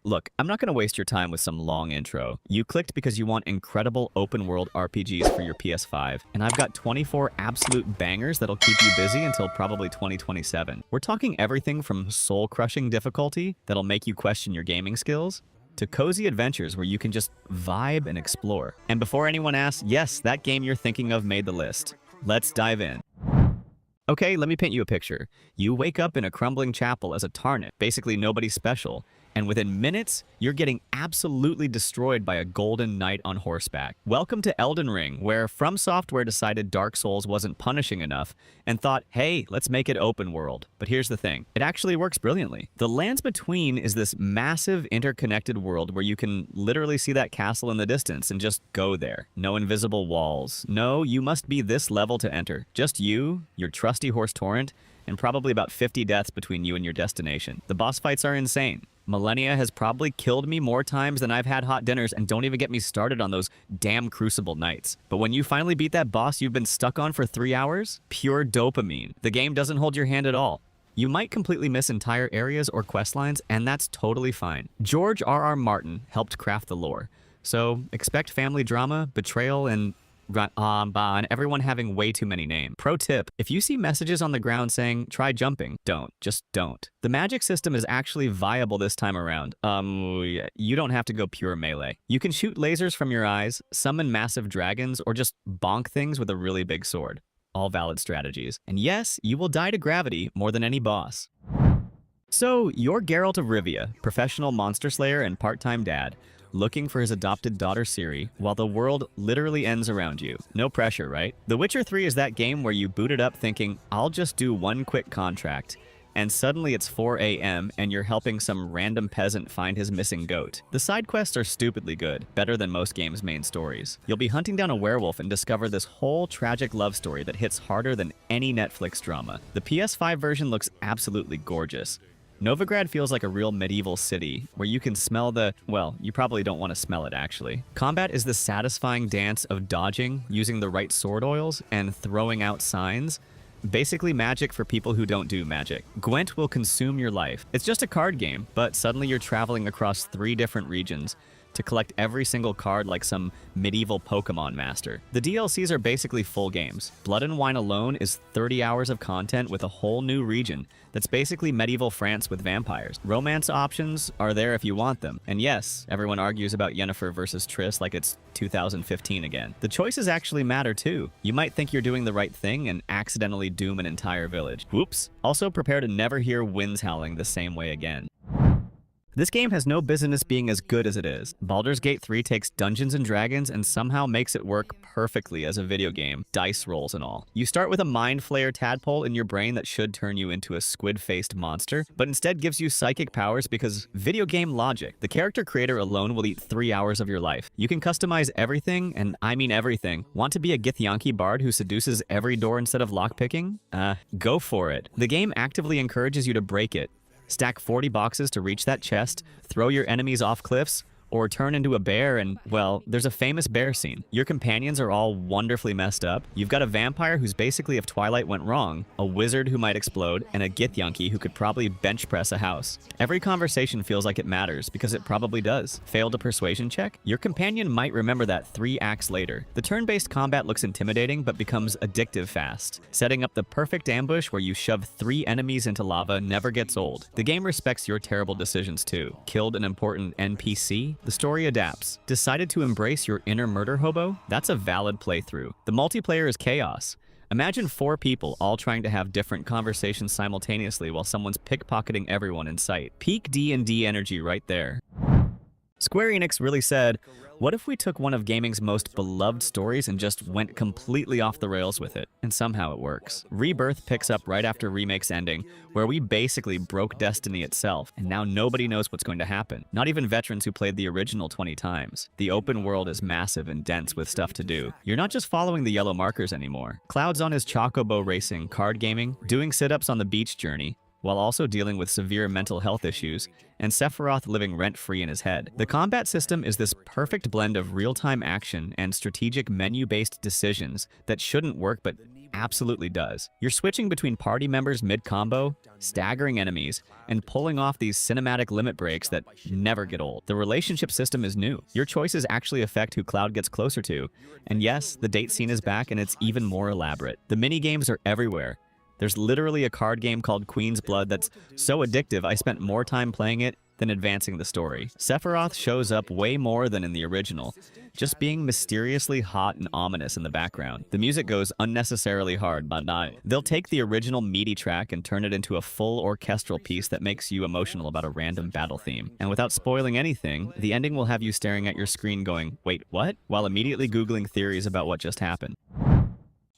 Look, I'm not going to waste your time with some long intro. You clicked because you want incredible open-world RPGs for your PS5, and I've got 24 absolute bangers that'll keep you busy until probably 2027. We're talking everything from soul-crushing difficulty that'll make you question your gaming skills, to cozy adventures where you can just vibe and explore. And before anyone asks, yes, that game you're thinking of made the list. Let's dive in. Okay, let me paint you a picture. You wake up in a crumbling chapel as a Tarnet, basically nobody special, and within minutes, you're getting absolutely destroyed by a golden knight on horseback. Welcome to Elden Ring, where From Software decided Dark Souls wasn't punishing enough and thought, hey, let's make it open world. But here's the thing, it actually works brilliantly. The Lands Between is this massive interconnected world where you can literally see that castle in the distance and just go there. No invisible walls. No, you must be this level to enter. Just you, your trusty horse Torrent, and probably about 50 deaths between you and your destination. The boss fights are insane. Millennia has probably killed me more times than I've had hot dinners, and don't even get me started on those damn Crucible nights. But when you finally beat that boss you've been stuck on for 3 hours, pure dopamine. The game doesn't hold your hand at all. You might completely miss entire areas or quest lines, and that's totally fine. George R.R. Martin helped craft the lore, so expect family drama, betrayal, and everyone having way too many names. Pro tip, if you see messages on the ground saying, try jumping, don't. Just don't. The magic system is actually viable this time around. You don't have to go pure melee. You can shoot lasers from your eyes, summon massive dragons, or just bonk things with a really big sword. All valid strategies. And yes, you will die to gravity more than any boss. So, you're Geralt of Rivia, professional monster slayer and part-time dad, looking for his adopted daughter Ciri, while the world literally ends around you. No pressure, right? The Witcher 3 is that game where you boot it up thinking, I'll just do one quick contract, and suddenly it's 4 a.m. and you're helping some random peasant find his missing goat. The side quests are stupidly good, better than most games' main stories. You'll be hunting down a werewolf and discover this whole tragic love story that hits harder than any Netflix drama. The PS5 version looks absolutely gorgeous. Novigrad feels like a real medieval city, where you can smell the, well, you probably don't want to smell it actually. Combat is the satisfying dance of dodging, using the right sword oils, and throwing out signs. Basically magic for people who don't do magic. Gwent will consume your life. It's just a card game, but suddenly you're traveling across 3 different regions to collect every single card like some medieval Pokemon master. The DLCs are basically full games. Blood and Wine alone is 30 hours of content with a whole new region that's basically medieval France with vampires. Romance options are there if you want them. And yes, everyone argues about Yennefer versus Triss like it's 2015 again. The choices actually matter too. You might think you're doing the right thing and accidentally doom an entire village. Whoops. Also prepare to never hear winds howling the same way again. This game has no business being as good as it is. Baldur's Gate 3 takes Dungeons & Dragons and somehow makes it work perfectly as a video game, dice rolls and all. You start with a mind flayer tadpole in your brain that should turn you into a squid-faced monster, but instead gives you psychic powers because video game logic. The character creator alone will eat 3 hours of your life. You can customize everything, and I mean everything. Want to be a Githyanki bard who seduces every door instead of lockpicking? Go for it. The game actively encourages you to break it. Stack 40 boxes to reach that chest, throw your enemies off cliffs, or turn into a bear and, well, there's a famous bear scene. Your companions are all wonderfully messed up. You've got a vampire who's basically if Twilight went wrong, a wizard who might explode, and a Githyanki who could probably bench press a house. Every conversation feels like it matters, because it probably does. Failed a persuasion check? Your companion might remember that 3 acts later. The turn-based combat looks intimidating, but becomes addictive fast. Setting up the perfect ambush where you shove 3 enemies into lava never gets old. The game respects your terrible decisions too. Killed an important NPC? The story adapts. Decided to embrace your inner murder hobo? That's a valid playthrough. The multiplayer is chaos. Imagine 4 people all trying to have different conversations simultaneously while someone's pickpocketing everyone in sight. Peak D&D energy right there. Square Enix really said, what if we took one of gaming's most beloved stories and just went completely off the rails with it? And somehow it works. Rebirth picks up right after Remake's ending, where we basically broke Destiny itself, and now nobody knows what's going to happen. Not even veterans who played the original 20 times. The open world is massive and dense with stuff to do. You're not just following the yellow markers anymore. Cloud's on his chocobo racing, card gaming, doing sit-ups on the beach journey, while also dealing with severe mental health issues, and Sephiroth living rent-free in his head. The combat system is this perfect blend of real-time action and strategic menu-based decisions that shouldn't work but absolutely does. You're switching between party members mid-combo, staggering enemies, and pulling off these cinematic limit breaks that never get old. The relationship system is new. Your choices actually affect who Cloud gets closer to. And yes, the date scene is back and it's even more elaborate. The mini-games are everywhere. There's literally a card game called Queen's Blood that's so addictive I spent more time playing it than advancing the story. Sephiroth shows up way more than in the original, just being mysteriously hot and ominous in the background. The music goes unnecessarily hard, but not. They'll take the original meaty track and turn it into a full orchestral piece that makes you emotional about a random battle theme. And without spoiling anything, the ending will have you staring at your screen going, "Wait, what?" while immediately Googling theories about what just happened.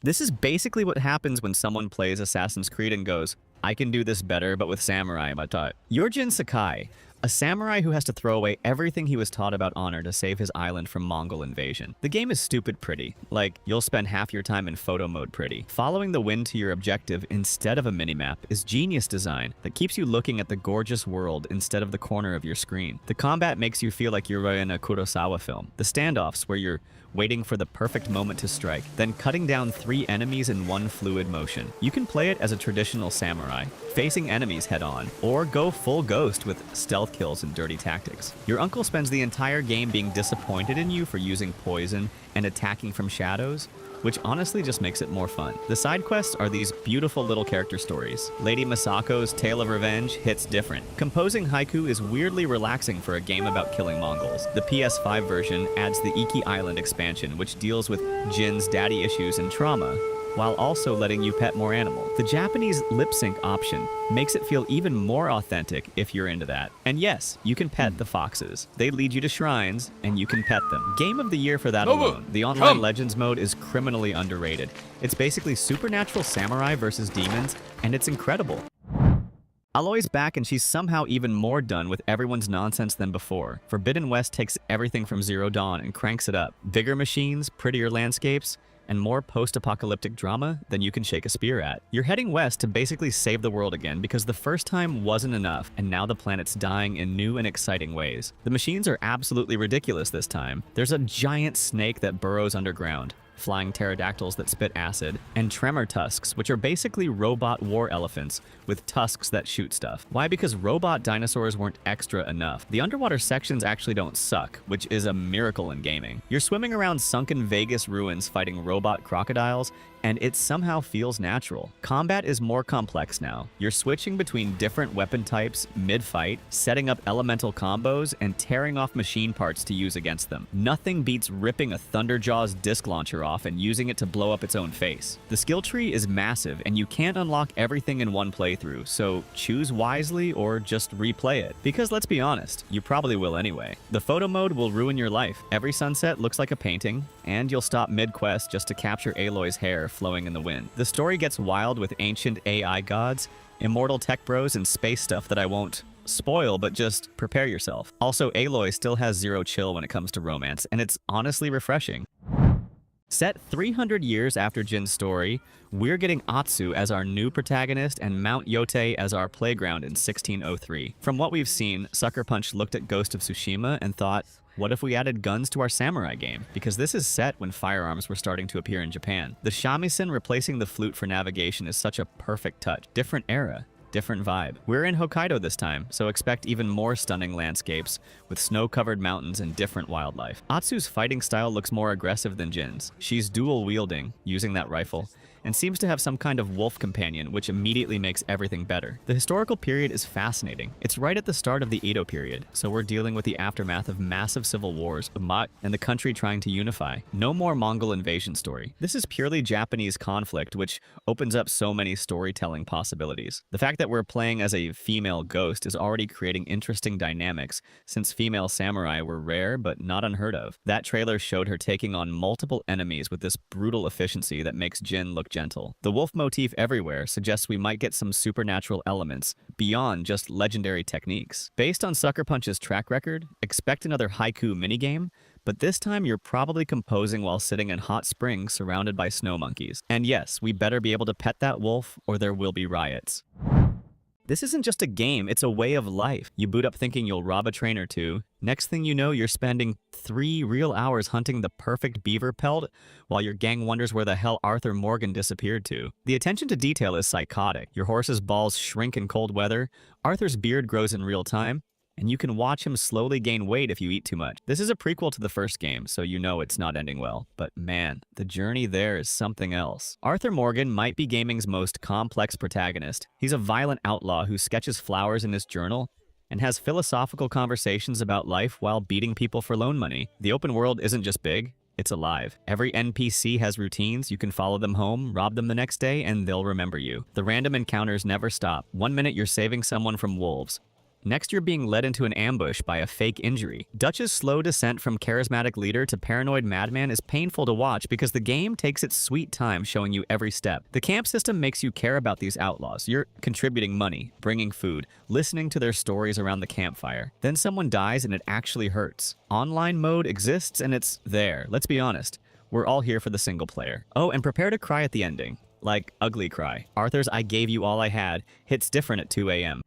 This is basically what happens when someone plays Assassin's Creed and goes, "I can do this better, but with samurai, my taught." You're Jin Sakai, a samurai who has to throw away everything he was taught about honor to save his island from Mongol invasion. The game is stupid pretty. Like, you'll spend half your time in photo mode pretty. Following the wind to your objective instead of a minimap is genius design that keeps you looking at the gorgeous world instead of the corner of your screen. The combat makes you feel like you're in a Kurosawa film. The standoffs, where you're waiting for the perfect moment to strike, then cutting down 3 enemies in one fluid motion. You can play it as a traditional samurai, facing enemies head-on, or go full ghost with stealth kills and dirty tactics. Your uncle spends the entire game being disappointed in you for using poison and attacking from shadows, which honestly just makes it more fun. The side quests are these beautiful little character stories. Lady Masako's Tale of Revenge hits different. Composing haiku is weirdly relaxing for a game about killing Mongols. The PS5 version adds the Iki Island expansion, which deals with Jin's daddy issues and trauma, while also letting you pet more animals. The Japanese lip sync option makes it feel even more authentic if you're into that. And yes, you can pet the foxes. They lead you to shrines, and you can pet them. Game of the year for that alone. The online Legends mode is criminally underrated. It's basically supernatural samurai versus demons, and it's incredible. Aloy's back and she's somehow even more done with everyone's nonsense than before. Forbidden West takes everything from Zero Dawn and cranks it up. Bigger machines, prettier landscapes, and more post-apocalyptic drama than you can shake a spear at. You're heading west to basically save the world again because the first time wasn't enough, and now the planet's dying in new and exciting ways. The machines are absolutely ridiculous this time. There's a giant snake that burrows underground, flying pterodactyls that spit acid, and tremor tusks, which are basically robot war elephants with tusks that shoot stuff. Why? Because robot dinosaurs weren't extra enough. The underwater sections actually don't suck, which is a miracle in gaming. You're swimming around sunken Vegas ruins fighting robot crocodiles, and it somehow feels natural. Combat is more complex now. You're switching between different weapon types mid-fight, setting up elemental combos, and tearing off machine parts to use against them. Nothing beats ripping a Thunderjaw's disc launcher off and using it to blow up its own face. The skill tree is massive, and you can't unlock everything in one playthrough, so choose wisely or just replay it. Because let's be honest, you probably will anyway. The photo mode will ruin your life. Every sunset looks like a painting, and you'll stop mid-quest just to capture Aloy's hair flowing in the wind. The story gets wild with ancient AI gods, immortal tech bros, and space stuff that I won't spoil, but just prepare yourself. Also, Aloy still has zero chill when it comes to romance, and it's honestly refreshing. Set 300 years after Jin's story, we're getting Atsu as our new protagonist and Mount Yote as our playground in 1603. From what we've seen, Sucker Punch looked at Ghost of Tsushima and thought, what if we added guns to our samurai game? Because this is set when firearms were starting to appear in Japan. The shamisen replacing the flute for navigation is such a perfect touch. Different era, different vibe. We're in Hokkaido this time, so expect even more stunning landscapes with snow-covered mountains and different wildlife. Atsu's fighting style looks more aggressive than Jin's. She's dual-wielding, using that rifle, and seems to have some kind of wolf companion, which immediately makes everything better. The historical period is fascinating. It's right at the start of the Edo period, so we're dealing with the aftermath of massive civil wars, and the country trying to unify. No more Mongol invasion story. This is purely Japanese conflict, which opens up so many storytelling possibilities. The fact that we're playing as a female ghost is already creating interesting dynamics, since female samurai were rare but not unheard of. That trailer showed her taking on multiple enemies with this brutal efficiency that makes Jin look gentle. The wolf motif everywhere suggests we might get some supernatural elements beyond just legendary techniques. Based on Sucker Punch's track record, expect another haiku minigame, but this time you're probably composing while sitting in hot springs surrounded by snow monkeys. And yes, we better be able to pet that wolf or there will be riots. This isn't just a game, it's a way of life. You boot up thinking you'll rob a train or two. Next thing you know, you're spending 3 real hours hunting the perfect beaver pelt while your gang wonders where the hell Arthur Morgan disappeared to. The attention to detail is psychotic. Your horse's balls shrink in cold weather, Arthur's beard grows in real time, and you can watch him slowly gain weight if you eat too much. This is a prequel to the first game, so you know it's not ending well. But man, the journey there is something else. Arthur Morgan might be gaming's most complex protagonist. He's a violent outlaw who sketches flowers in his journal and has philosophical conversations about life while beating people for loan money. The open world isn't just big, it's alive. Every NPC has routines. You can follow them home, rob them the next day, and they'll remember you. The random encounters never stop. One minute you're saving someone from wolves. Next, you're being led into an ambush by a fake injury. Dutch's slow descent from charismatic leader to paranoid madman is painful to watch because the game takes its sweet time showing you every step. The camp system makes you care about these outlaws. You're contributing money, bringing food, listening to their stories around the campfire. Then someone dies and it actually hurts. Online mode exists and it's there. Let's be honest. We're all here for the single player. Oh, and prepare to cry at the ending. Like, ugly cry. Arthur's I gave you all I had hits different at 2 a.m.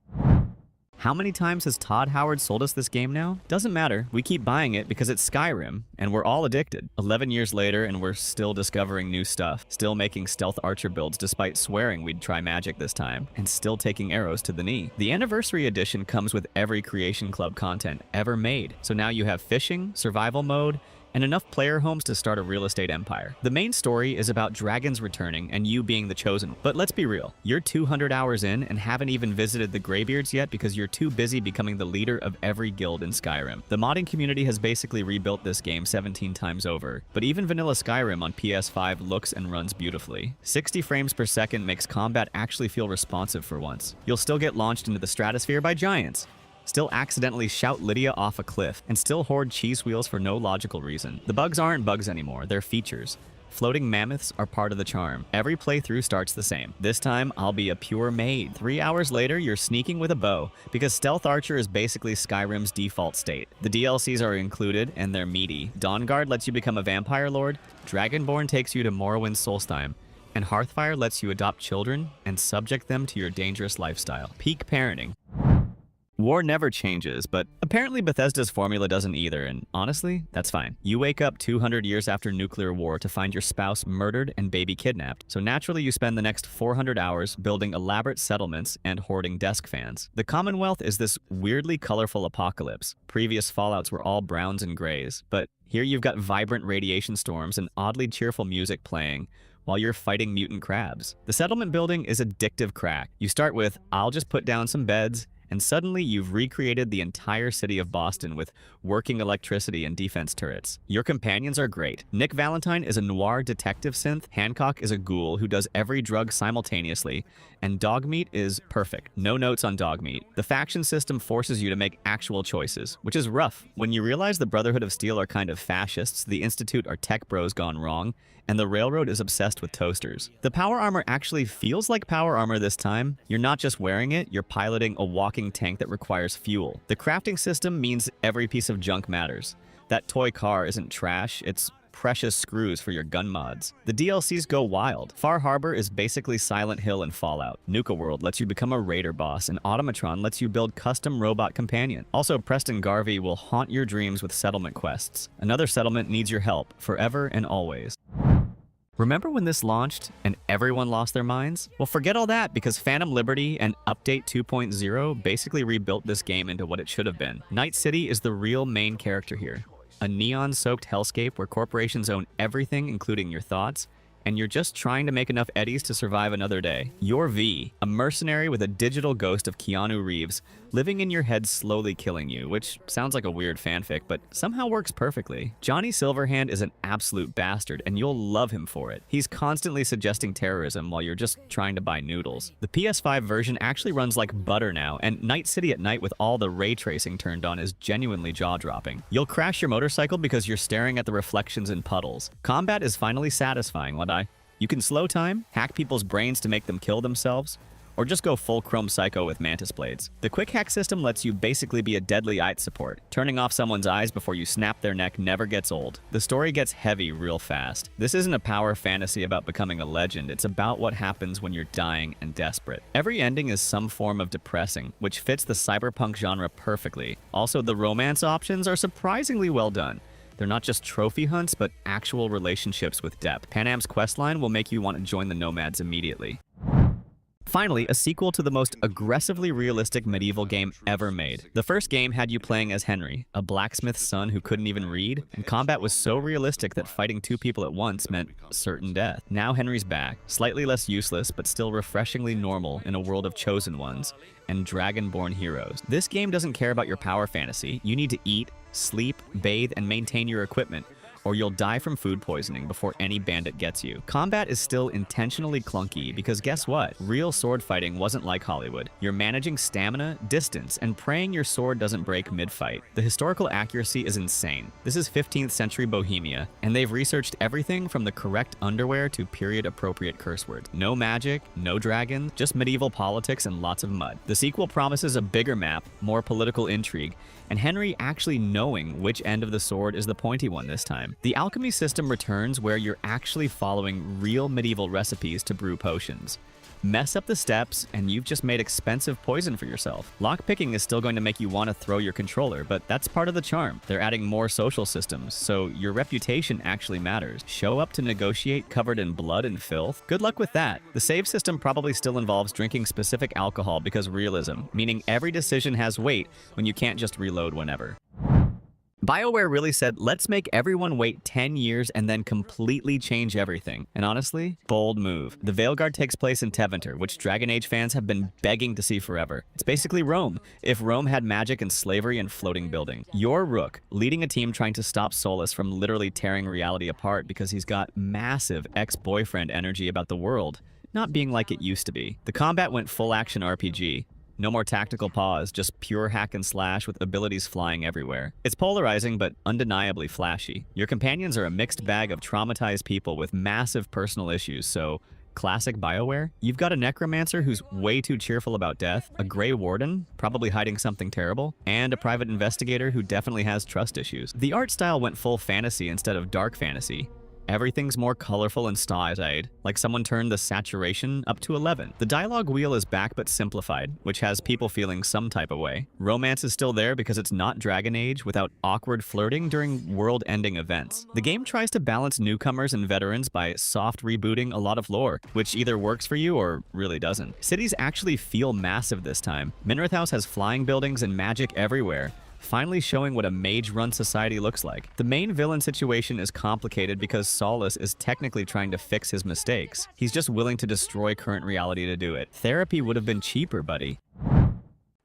How many times has Todd Howard sold us this game now? Doesn't matter, we keep buying it because it's Skyrim, and we're all addicted. 11 years later, and we're still discovering new stuff, still making stealth archer builds despite swearing we'd try magic this time, and still taking arrows to the knee. The Anniversary Edition comes with every Creation Club content ever made, so now you have fishing, survival mode, and enough player homes to start a real estate empire. The main story is about dragons returning and you being the chosen. But let's be real, you're 200 hours in and haven't even visited the Greybeards yet because you're too busy becoming the leader of every guild in Skyrim. The modding community has basically rebuilt this game 17 times over, but even vanilla Skyrim on PS5 looks and runs beautifully. 60 frames per second makes combat actually feel responsive for once. You'll still get launched into the stratosphere by giants, still accidentally shout Lydia off a cliff, and still hoard cheese wheels for no logical reason. The bugs aren't bugs anymore, they're features. Floating mammoths are part of the charm. Every playthrough starts the same. This time, I'll be a pure maid. 3 hours later, you're sneaking with a bow, because Stealth Archer is basically Skyrim's default state. The DLCs are included, and they're meaty. Dawnguard lets you become a vampire lord, Dragonborn takes you to Morrowind's Solstheim, and Hearthfire lets you adopt children and subject them to your dangerous lifestyle. Peak parenting. War never changes, but apparently Bethesda's formula doesn't either, and honestly, that's fine. You wake up 200 years after nuclear war to find your spouse murdered and baby kidnapped, so naturally you spend the next 400 hours building elaborate settlements and hoarding desk fans. The Commonwealth is this weirdly colorful apocalypse. Previous Fallouts were all browns and grays, but here you've got vibrant radiation storms and oddly cheerful music playing while you're fighting mutant crabs. The settlement building is addictive crack. You start with, I'll just put down some beds, and suddenly you've recreated the entire city of Boston with working electricity and defense turrets. Your companions are great. Nick Valentine is a noir detective synth, Hancock is a ghoul who does every drug simultaneously, and Dogmeat is perfect. No notes on Dogmeat. The faction system forces you to make actual choices, which is rough. When you realize the Brotherhood of Steel are kind of fascists, the Institute are tech bros gone wrong, and the Railroad is obsessed with toasters. The power armor actually feels like power armor this time. You're not just wearing it, you're piloting a walking tank that requires fuel. The crafting system means every piece of junk matters. That toy car isn't trash, it's precious screws for your gun mods. The DLCs go wild. Far Harbor is basically Silent Hill and Fallout. Nuka World lets you become a raider boss, and Automatron lets you build custom robot companion. Also, Preston Garvey will haunt your dreams with settlement quests. Another settlement needs your help, forever and always. Remember when this launched and everyone lost their minds? Well, forget all that because Phantom Liberty and Update 2.0 basically rebuilt this game into what it should have been. Night City is the real main character here. A neon-soaked hellscape where corporations own everything, including your thoughts, and you're just trying to make enough eddies to survive another day. You're V, a mercenary with a digital ghost of Keanu Reeves, living in your head slowly killing you, which sounds like a weird fanfic, but somehow works perfectly. Johnny Silverhand is an absolute bastard, and you'll love him for it. He's constantly suggesting terrorism while you're just trying to buy noodles. The PS5 version actually runs like butter now, and Night City at night with all the ray tracing turned on is genuinely jaw-dropping. You'll crash your motorcycle because you're staring at the reflections in puddles. Combat is finally satisfying, what I... You can slow time, hack people's brains to make them kill themselves, or just go full Chrome Psycho with Mantis Blades. The quick hack system lets you basically be a deadly eye support. Turning off someone's eyes before you snap their neck never gets old. The story gets heavy real fast. This isn't a power fantasy about becoming a legend, it's about what happens when you're dying and desperate. Every ending is some form of depressing, which fits the cyberpunk genre perfectly. Also, the romance options are surprisingly well done. They're not just trophy hunts, but actual relationships with depth. Panam's questline will make you want to join the Nomads immediately. Finally, a sequel to the most aggressively realistic medieval game ever made. The first game had you playing as Henry, a blacksmith's son who couldn't even read, and combat was so realistic that fighting two people at once meant certain death. Now Henry's back, slightly less useless, but still refreshingly normal in a world of chosen ones and dragon-born heroes. This game doesn't care about your power fantasy. You need to eat, sleep, bathe, and maintain your equipment, or you'll die from food poisoning before any bandit gets you. Combat is still intentionally clunky because guess what? Real sword fighting wasn't like Hollywood. You're managing stamina, distance, and praying your sword doesn't break mid-fight. The historical accuracy is insane. This is 15th century Bohemia, and they've researched everything from the correct underwear to period-appropriate curse words. No magic, no dragons, just medieval politics and lots of mud. The sequel promises a bigger map, more political intrigue, and Henry actually knowing which end of the sword is the pointy one this time. The alchemy system returns where you're actually following real medieval recipes to brew potions. Mess up the steps, and you've just made expensive poison for yourself. Lockpicking is still going to make you want to throw your controller, but that's part of the charm. They're adding more social systems, so your reputation actually matters. Show up to negotiate covered in blood and filth? Good luck with that. The save system probably still involves drinking specific alcohol because realism, meaning every decision has weight when you can't just reload whenever. BioWare really said, let's make everyone wait 10 years and then completely change everything. And honestly, bold move. The Veilguard takes place in Tevinter, which Dragon Age fans have been begging to see forever. It's basically Rome, if Rome had magic and slavery and floating buildings. You're Rook, leading a team trying to stop Solus from literally tearing reality apart because he's got massive ex-boyfriend energy about the world, not being like it used to be. The combat went full action RPG. No more tactical pause, just pure hack and slash with abilities flying everywhere. It's polarizing, but undeniably flashy. Your companions are a mixed bag of traumatized people with massive personal issues, so classic BioWare? You've got a necromancer who's way too cheerful about death, a gray warden, probably hiding something terrible, and a private investigator who definitely has trust issues. The art style went full fantasy instead of dark fantasy. Everything's more colorful and stylized, like someone turned the saturation up to 11. The dialogue wheel is back but simplified, which has people feeling some type of way. Romance is still there because it's not Dragon Age without awkward flirting during world-ending events. The game tries to balance newcomers and veterans by soft rebooting a lot of lore, which either works for you or really doesn't. Cities actually feel massive this time. Minrith House has flying buildings and magic everywhere, finally showing what a mage-run society looks like. The main villain situation is complicated because Solus is technically trying to fix his mistakes. He's just willing to destroy current reality to do it. Therapy would have been cheaper, buddy.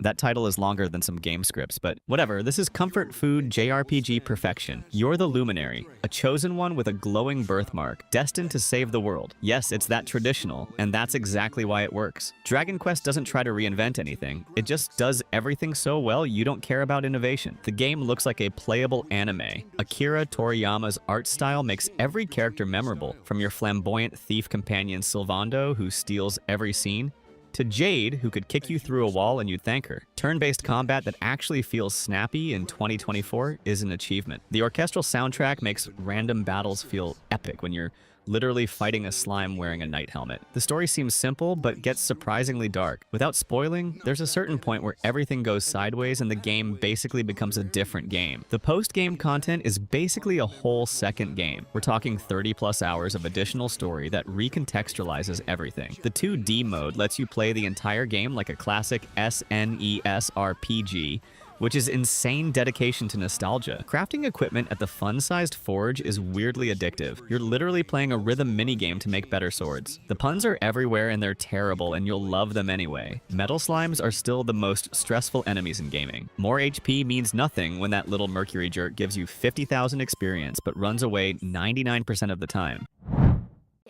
That title is longer than some game scripts, but whatever. This is comfort food JRPG perfection. You're the Luminary, a chosen one with a glowing birthmark, destined to save the world. Yes, it's that traditional, and that's exactly why it works. Dragon Quest doesn't try to reinvent anything. It just does everything so well you don't care about innovation. The game looks like a playable anime. Akira Toriyama's art style makes every character memorable, from your flamboyant thief companion Sylvando, who steals every scene, to Jade, who could kick you through a wall and you'd thank her. Turn-based combat that actually feels snappy in 2024 is an achievement. The orchestral soundtrack makes random battles feel epic when you're literally fighting a slime wearing a knight helmet. The story seems simple, but gets surprisingly dark. Without spoiling, there's a certain point where everything goes sideways and the game basically becomes a different game. The post-game content is basically a whole second game. We're talking 30+ hours of additional story that recontextualizes everything. The 2D mode lets you play the entire game like a classic SNES RPG, which is insane dedication to nostalgia. Crafting equipment at the fun-sized forge is weirdly addictive. You're literally playing a rhythm minigame to make better swords. The puns are everywhere and they're terrible, and you'll love them anyway. Metal slimes are still the most stressful enemies in gaming. More HP means nothing when that little mercury jerk gives you 50,000 experience but runs away 99% of the time.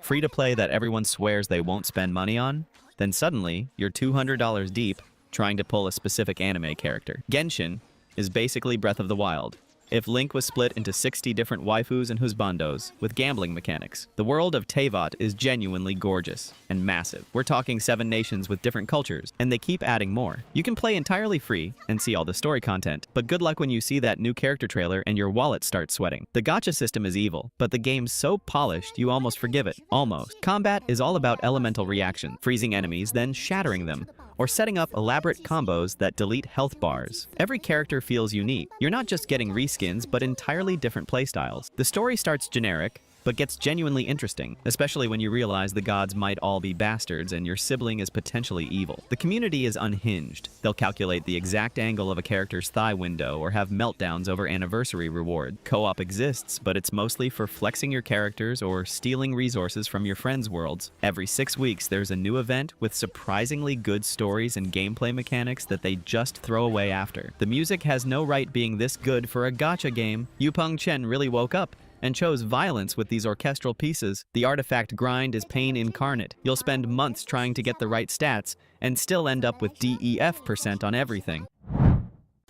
Free to play that everyone swears they won't spend money on? Then suddenly, you're $200 deep trying to pull a specific anime character. Genshin is basically Breath of the Wild. if Link was split into 60 different waifus and husbandos with gambling mechanics. The world of Teyvat is genuinely gorgeous and massive. We're talking 7 nations with different cultures, and they keep adding more. You can play entirely free and see all the story content, but good luck when you see that new character trailer and your wallet starts sweating. The gacha system is evil, but the game's so polished you almost forgive it. Almost. Combat is all about elemental reaction, freezing enemies, then shattering them, or setting up elaborate combos that delete health bars. Every character feels unique. You're not just getting reskins, but entirely different playstyles. The story starts generic, but gets genuinely interesting, especially when you realize the gods might all be bastards and your sibling is potentially evil. The community is unhinged. They'll calculate the exact angle of a character's thigh window or have meltdowns over anniversary reward. Co-op exists, but it's mostly for flexing your characters or stealing resources from your friends' worlds. Every 6 weeks, there's a new event with surprisingly good stories and gameplay mechanics that they just throw away after. The music has no right being this good for a gacha game. Yupeng Chen really woke up and chose violence with these orchestral pieces. The artifact grind is pain incarnate. You'll spend months trying to get the right stats and still end up with DEF% on everything.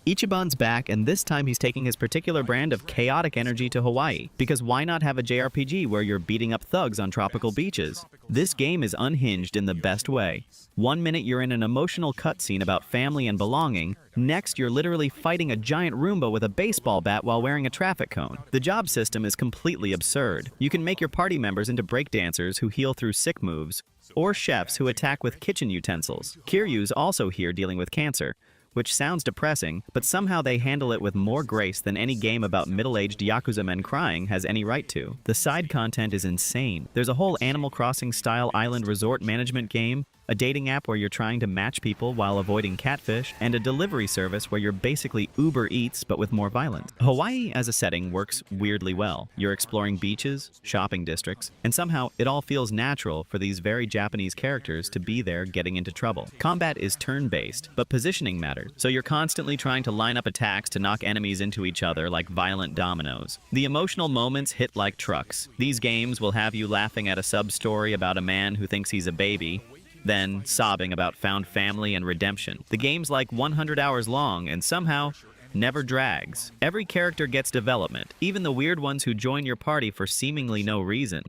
Ichiban's back, and this time he's taking his particular brand of chaotic energy to Hawaii. Because why not have a JRPG where you're beating up thugs on tropical beaches? This game is unhinged in the best way. 1 minute you're in an emotional cutscene about family and belonging, next you're literally fighting a giant Roomba with a baseball bat while wearing a traffic cone. The job system is completely absurd. You can make your party members into breakdancers who heal through sick moves, or chefs who attack with kitchen utensils. Kiryu's also here dealing with cancer, which sounds depressing, but somehow they handle it with more grace than any game about middle-aged Yakuza men crying has any right to. The side content is insane. There's a whole Animal Crossing-style island resort management game, a dating app where you're trying to match people while avoiding catfish, and a delivery service where you're basically Uber Eats but with more violence. Hawaii as a setting works weirdly well. You're exploring beaches, shopping districts, and somehow it all feels natural for these very Japanese characters to be there getting into trouble. Combat is turn-based, but positioning matters, so you're constantly trying to line up attacks to knock enemies into each other like violent dominoes. The emotional moments hit like trucks. These games will have you laughing at a sub-story about a man who thinks he's a baby, then sobbing about found family and redemption. The game's like 100 hours long and somehow never drags. Every character gets development, even the weird ones who join your party for seemingly no reason.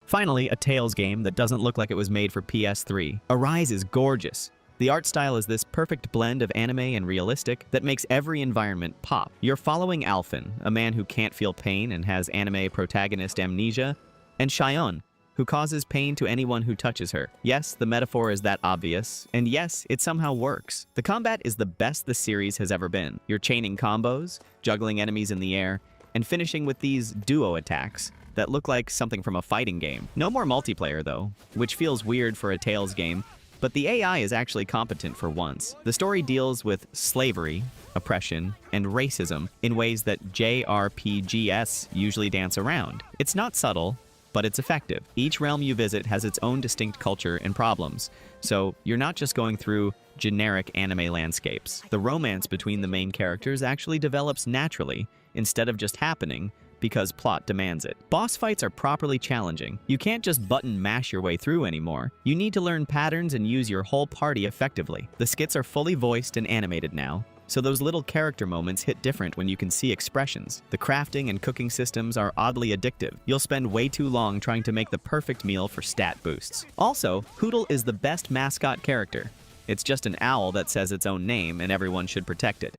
Finally, a Tales game that doesn't look like it was made for PS3. Arise is gorgeous. The art style is this perfect blend of anime and realistic that makes every environment pop. You're following Alphen, a man who can't feel pain and has anime protagonist amnesia, and Shion, who causes pain to anyone who touches her. Yes, the metaphor is that obvious, and yes, it somehow works. The combat is the best the series has ever been. You're chaining combos, juggling enemies in the air, and finishing with these duo attacks that look like something from a fighting game. No more multiplayer though, which feels weird for a Tales game, but the AI is actually competent for once. The story deals with slavery, oppression, and racism in ways that JRPGs usually dance around. It's not subtle, but it's effective. Each realm you visit has its own distinct culture and problems, so you're not just going through generic anime landscapes. The romance between the main characters actually develops naturally, instead of just happening, because plot demands it. Boss fights are properly challenging. You can't just button mash your way through anymore. You need to learn patterns and use your whole party effectively. The skits are fully voiced and animated now, so those little character moments hit different when you can see expressions. The crafting and cooking systems are oddly addictive. You'll spend way too long trying to make the perfect meal for stat boosts. Also, Hootle is the best mascot character. It's just an owl that says its own name and everyone should protect it.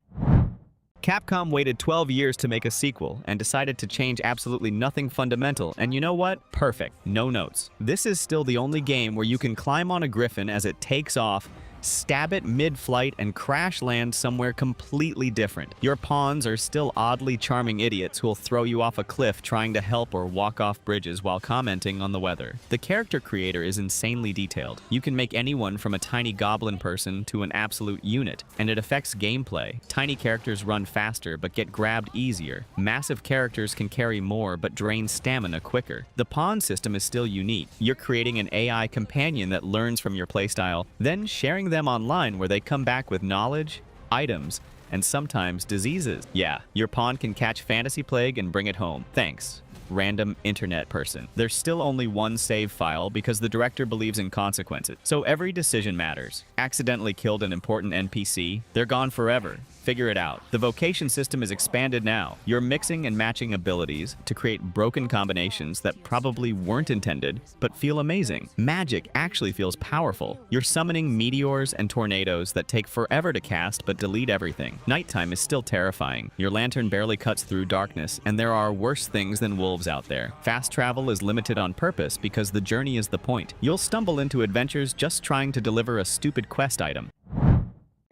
Capcom waited 12 years to make a sequel and decided to change absolutely nothing fundamental, and you know what? Perfect. No notes. This is still the only game where you can climb on a griffin as it takes off, stab it mid-flight, and crash land somewhere completely different. Your pawns are still oddly charming idiots who'll throw you off a cliff trying to help or walk off bridges while commenting on the weather. The character creator is insanely detailed. You can make anyone from a tiny goblin person to an absolute unit, and it affects gameplay. Tiny characters run faster but get grabbed easier. Massive characters can carry more but drain stamina quicker. The pawn system is still unique. You're creating an AI companion that learns from your playstyle, then sharing them online where they come back with knowledge, items, and sometimes diseases. Yeah, your pawn can catch Fantasy Plague and bring it home. Thanks, random internet person. There's still only one save file because the director believes in consequences, so every decision matters. Accidentally killed an important NPC, they're gone forever. figure it out. The vocation system is expanded now. You're mixing and matching abilities to create broken combinations that probably weren't intended, but feel amazing. Magic actually feels powerful. You're summoning meteors and tornadoes that take forever to cast but delete everything. Nighttime is still terrifying. Your lantern barely cuts through darkness, and there are worse things than wolves out there. Fast travel is limited on purpose because the journey is the point. You'll stumble into adventures just trying to deliver a stupid quest item.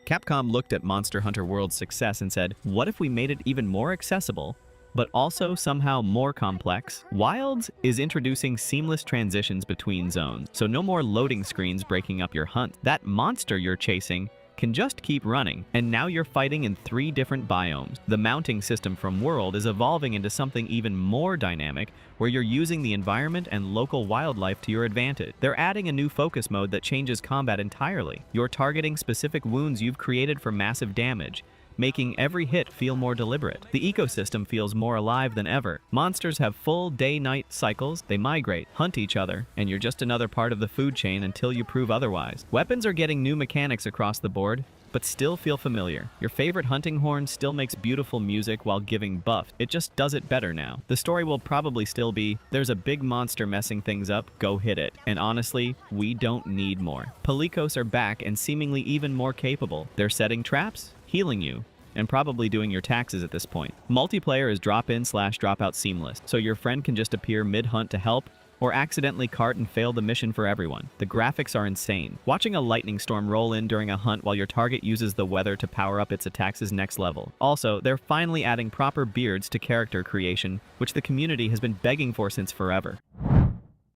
Capcom looked at Monster Hunter World's success and said, what if we made it even more accessible, but also somehow more complex? Wilds is introducing seamless transitions between zones, so no more loading screens breaking up your hunt. That monster you're chasing can just keep running, and now you're fighting in 3 different biomes. The mounting system from World is evolving into something even more dynamic, where you're using the environment and local wildlife to your advantage. They're adding a new focus mode that changes combat entirely. You're targeting specific wounds you've created for massive damage, making every hit feel more deliberate. The ecosystem feels more alive than ever. Monsters have full day-night cycles, they migrate, hunt each other, and you're just another part of the food chain until you prove otherwise. Weapons are getting new mechanics across the board, but still feel familiar. Your favorite hunting horn still makes beautiful music while giving buff. It just does it better now. The story will probably still be, there's a big monster messing things up, go hit it. And honestly, we don't need more. Palicos are back and seemingly even more capable. They're setting traps, healing you, and probably doing your taxes at this point. Multiplayer is drop-in/drop-out seamless, so your friend can just appear mid-hunt to help, or accidentally cart and fail the mission for everyone. The graphics are insane. Watching a lightning storm roll in during a hunt while your target uses the weather to power up its attacks is next level. Also, they're finally adding proper beards to character creation, which the community has been begging for since forever.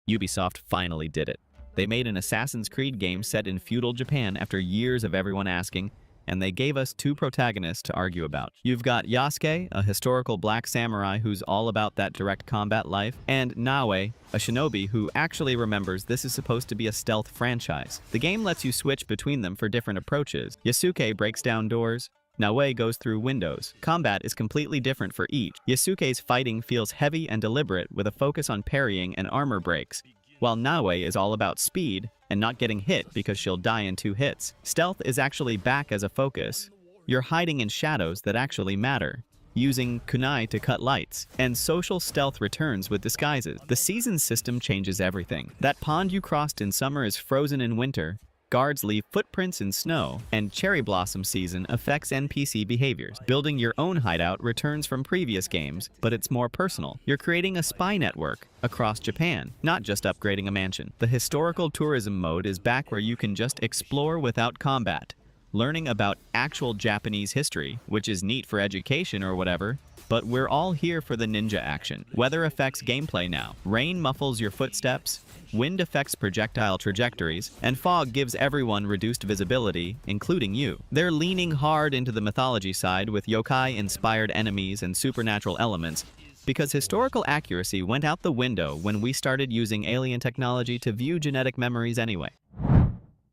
Ubisoft finally did it. They made an Assassin's Creed game set in feudal Japan after years of everyone asking, and they gave us 2 protagonists to argue about. You've got Yasuke, a historical black samurai who's all about that direct combat life, and Naoe, a shinobi who actually remembers this is supposed to be a stealth franchise. The game lets you switch between them for different approaches. Yasuke breaks down doors, Naoe goes through windows. Combat is completely different for each. Yasuke's fighting feels heavy and deliberate with a focus on parrying and armor breaks, while Naoe is all about speed and not getting hit because she'll die in 2 hits. Stealth is actually back as a focus. You're hiding in shadows that actually matter, using kunai to cut lights, and social stealth returns with disguises. The season system changes everything. That pond you crossed in summer is frozen in winter, guards leave footprints in snow, and cherry blossom season affects NPC behaviors. Building your own hideout returns from previous games, but it's more personal. You're creating a spy network across Japan, not just upgrading a mansion. The historical tourism mode is back where you can just explore without combat, learning about actual Japanese history, which is neat for education or whatever, but we're all here for the ninja action. Weather affects gameplay now. Rain muffles your footsteps, wind affects projectile trajectories, and fog gives everyone reduced visibility, including you. They're leaning hard into the mythology side with yokai-inspired enemies and supernatural elements, because historical accuracy went out the window when we started using alien technology to view genetic memories anyway.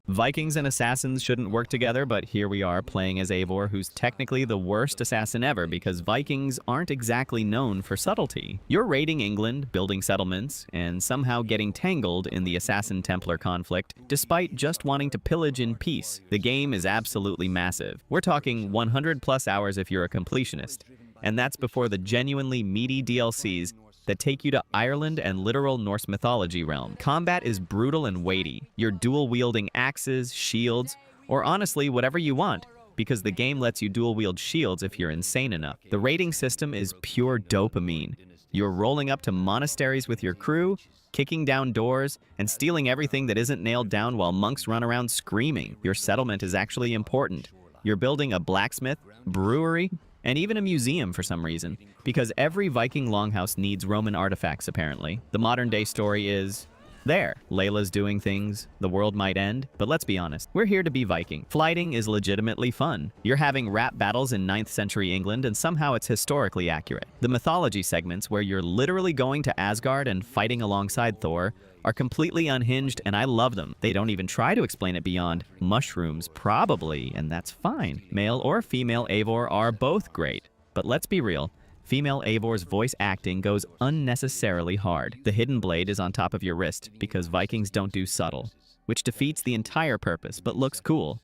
Vikings and assassins shouldn't work together, but here we are playing as Eivor, who's technically the worst assassin ever because Vikings aren't exactly known for subtlety. You're raiding England, building settlements, and somehow getting tangled in the Assassin-Templar conflict, despite just wanting to pillage in peace. The game is absolutely massive. We're talking 100+ hours if you're a completionist, and that's before the genuinely meaty DLCs that take you to Ireland and literal Norse mythology realm. Combat is brutal and weighty. You're dual-wielding axes, shields, or honestly, whatever you want, because the game lets you dual-wield shields if you're insane enough. The raiding system is pure dopamine. You're rolling up to monasteries with your crew, kicking down doors, and stealing everything that isn't nailed down while monks run around screaming. Your settlement is actually important. You're building a blacksmith, brewery, and even a museum for some reason, because every Viking longhouse needs Roman artifacts, apparently. The modern-day story is there. Layla's doing things, the world might end, but let's be honest, we're here to be Viking. Flighting is legitimately fun. You're having rap battles in 9th century England, and somehow it's historically accurate. The mythology segments, where you're literally going to Asgard and fighting alongside Thor, are completely unhinged, and I love them. They don't even try to explain it beyond mushrooms, probably, and that's fine. Male or female Eivor are both great, but let's be real. Female Eivor's voice acting goes unnecessarily hard. The hidden blade is on top of your wrist because Vikings don't do subtle, which defeats the entire purpose but looks cool.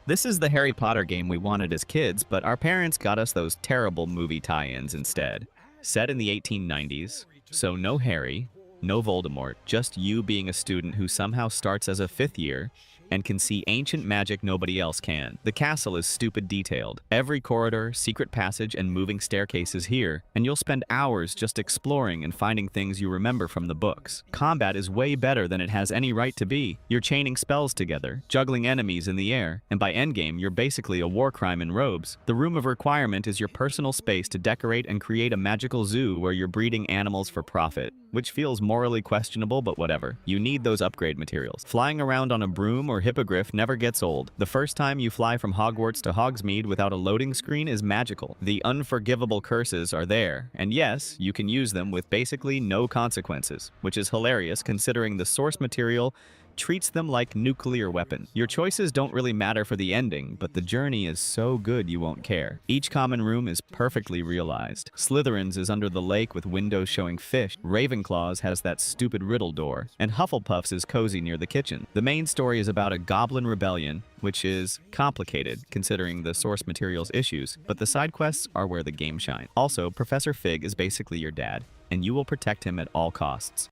This is the Harry Potter game we wanted as kids, but our parents got us those terrible movie tie-ins instead. Set in the 1890s, so no Harry, no Voldemort, just you being a student who somehow starts as a fifth year and can see ancient magic nobody else can. The castle is stupid detailed. Every corridor, secret passage, and moving staircase is here, and you'll spend hours just exploring and finding things you remember from the books. Combat is way better than it has any right to be. You're chaining spells together, juggling enemies in the air, and by endgame, you're basically a war crime in robes. The Room of Requirement is your personal space to decorate and create a magical zoo where you're breeding animals for profit, which feels morally questionable, but whatever. You need those upgrade materials. Flying around on a broom or hippogriff never gets old. The first time you fly from Hogwarts to Hogsmeade without a loading screen is magical. The unforgivable curses are there, and yes, you can use them with basically no consequences, which is hilarious considering the source material treats them like nuclear weapons. Your choices don't really matter for the ending, but the journey is so good you won't care. Each common room is perfectly realized. Slytherin's is under the lake with windows showing fish, Ravenclaw's has that stupid riddle door, and Hufflepuff's is cozy near the kitchen. The main story is about a goblin rebellion, which is complicated considering the source material's issues, but the side quests are where the game shines. Also, Professor Fig is basically your dad, and you will protect him at all costs.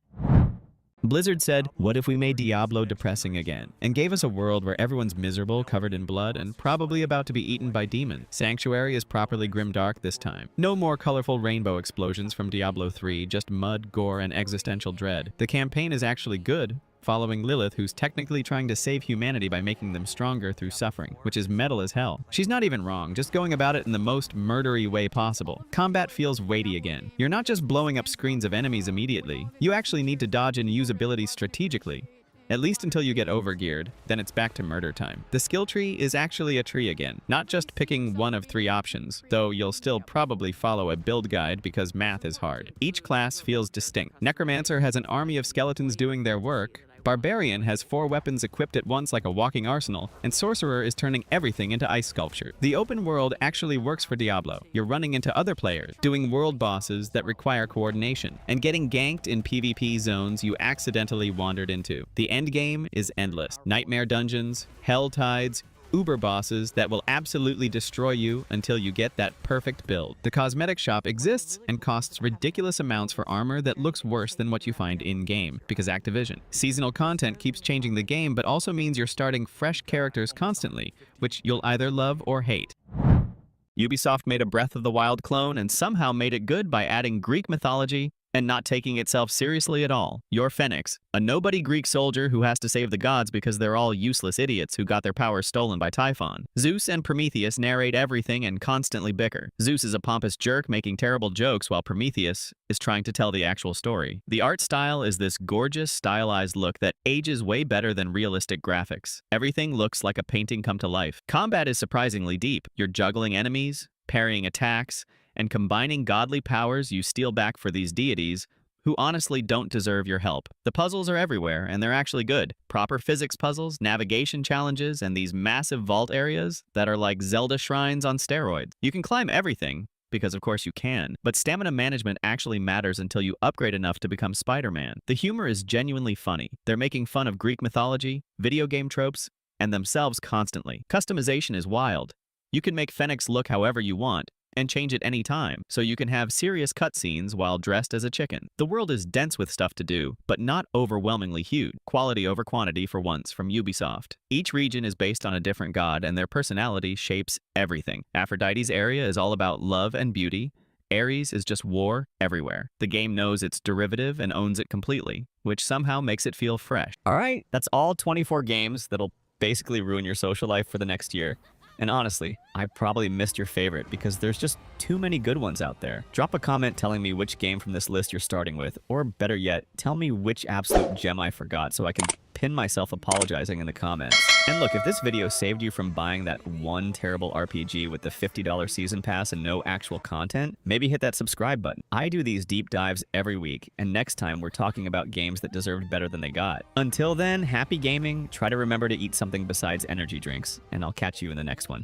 Blizzard said, "What if we made Diablo depressing again?" and gave us a world where everyone's miserable, covered in blood, and probably about to be eaten by demons. Sanctuary is properly grimdark this time. No more colorful rainbow explosions from Diablo 3, just mud, gore, and existential dread. The campaign is actually good, following Lilith, who's technically trying to save humanity by making them stronger through suffering, which is metal as hell. She's not even wrong, just going about it in the most murdery way possible. Combat feels weighty again. You're not just blowing up screens of enemies immediately. You actually need to dodge and use abilities strategically. At least until you get overgeared, then it's back to murder time. The skill tree is actually a tree again, not just picking one of 3 options, though you'll still probably follow a build guide because math is hard. Each class feels distinct. Necromancer has an army of skeletons doing their work, Barbarian has 4 weapons equipped at once like a walking arsenal, and Sorcerer is turning everything into ice sculpture. The open world actually works for Diablo. You're running into other players, doing world bosses that require coordination, and getting ganked in PvP zones you accidentally wandered into. The end game is endless. Nightmare dungeons, hell tides, uber bosses that will absolutely destroy you until you get that perfect build. The cosmetic shop exists and costs ridiculous amounts for armor that looks worse than what you find in-game, because Activision. Seasonal content keeps changing the game, but also means you're starting fresh characters constantly, which you'll either love or hate. Ubisoft made a Breath of the Wild clone and somehow made it good by adding Greek mythology and not taking itself seriously at all. You're Phoenix, a nobody Greek soldier who has to save the gods because they're all useless idiots who got their powers stolen by Typhon. Zeus and Prometheus narrate everything and constantly bicker. Zeus is a pompous jerk making terrible jokes while Prometheus is trying to tell the actual story. The art style is this gorgeous, stylized look that ages way better than realistic graphics. Everything looks like a painting come to life. Combat is surprisingly deep. You're juggling enemies, parrying attacks, and combining godly powers you steal back for these deities who honestly don't deserve your help. The puzzles are everywhere, and they're actually good. Proper physics puzzles, navigation challenges, and these massive vault areas that are like Zelda shrines on steroids. You can climb everything, because of course you can, but stamina management actually matters until you upgrade enough to become Spider-Man. The humor is genuinely funny. They're making fun of Greek mythology, video game tropes, and themselves constantly. Customization is wild. You can make Phoenix look however you want, and change it any time, so you can have serious cutscenes while dressed as a chicken. The world is dense with stuff to do, but not overwhelmingly huge. Quality over quantity for once from Ubisoft. Each region is based on a different god, and their personality shapes everything. Aphrodite's area is all about love and beauty. Ares is just war everywhere. The game knows its derivative and owns it completely, which somehow makes it feel fresh. Alright, that's all 24 games that'll basically ruin your social life for the next year. And honestly, I probably missed your favorite because there's just too many good ones out there. Drop a comment telling me which game from this list you're starting with, or better yet, tell me which absolute gem I forgot so I can pin myself apologizing in the comments. And look, if this video saved you from buying that one terrible RPG with the $50 season pass and no actual content, maybe hit that subscribe button. I do these deep dives every week, and next time we're talking about games that deserved better than they got. Until then, happy gaming, try to remember to eat something besides energy drinks, and I'll catch you in the next one.